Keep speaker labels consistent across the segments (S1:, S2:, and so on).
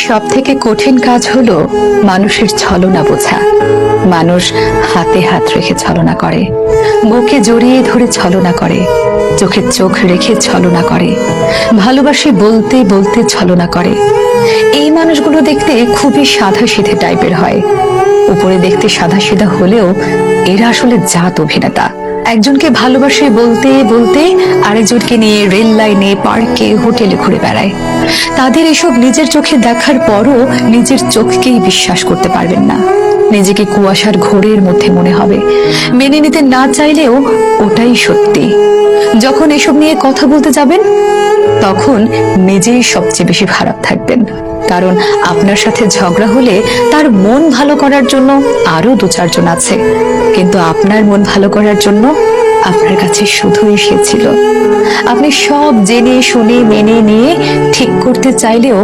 S1: সবথেকে কঠিন কাজ হলো মানুষের ছলনা বোঝা। মানুষ হাতে হাত রেখে ছলনা করে, বুকে জড়িয়ে ধরে ছলনা করে, চোখে চোখ রেখে ছলনা করে, ভালোবাসি বলতে বলতে ছলনা করে। এই মানুষগুলো দেখতে খুবই সাধাসিধে টাইপের হয়। উপরে দেখতে সাধাসিধা হলেও এরা আসলে জাত অভিনেতা। একজনকে ভালোবাসে বলতে বলতে আরেকজনকে নিয়ে রেল লাইনে, পার্কে, হোটেলে ঘুরে বেড়ায়। তাদের এসব নিজের চোখে দেখার পরও নিজের চোখকেই বিশ্বাস করতে পারবেন না। নিজেকে কুয়াশার ঘোরের মধ্যে মনে হবে, মেনে নিতে না চাইলেও ওটাই সত্যি। যখন এসব নিয়ে কথা বলতে যাবেন তখন নিজেই সবচেয়ে বেশি খারাপ থাকবেন, কারণ আপনার সাথে ঝগড়া হলে তার মন ভালো করার জন্য আরো দু চারজন আছে, কিন্তু আপনার মন ভালো করার জন্য আপনার কাছে শুধুই সে ছিল। আপনি সব জেনে শুনে মেনে নিয়ে ঠিক করতে চাইলেও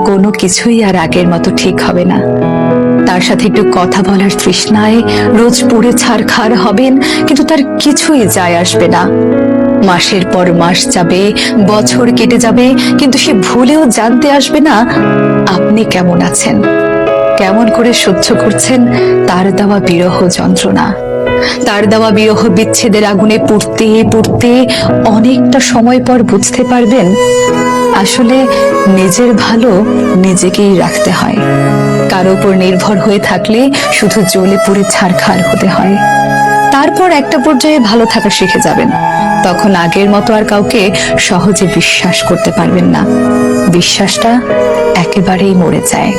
S1: কোনো কিছুই আর আগের মতো ঠিক হবে না। তার সাথে একটু কথা বলার তৃষ্ণায় রোজ পুড়ে ছারখার হবেন, কিন্তু তার কিছুই যায় আসবে না। মাসের পর মাস যাবে, বছর কেটে যাবে, কিন্তু সে ভুলেও জানতে আসবে না আপনি কেমন আছেন, কেমন করে সহ্য করছেন তার দেওয়া বিরহ যন্ত্রণা। তার দেওয়া বিরহ বিচ্ছেদের আগুনে পুড়তে পুড়তে অনেকটা সময় পর বুঝতে পারবেন আসলে নিজের ভালো নিজেকেই রাখতে হয়। কারো উপর নির্ভর হয়ে থাকলে শুধু জ্বলে পুড়ে ছারখার হতে হয়। তারপর একটা পর্যায়ে ভালো থাকা শিখে যাবেন, তখন আগের মতো আর কাউকে সহজে বিশ্বাস করতে পারবেন না। বিশ্বাসটা একেবারেই মরে যায়।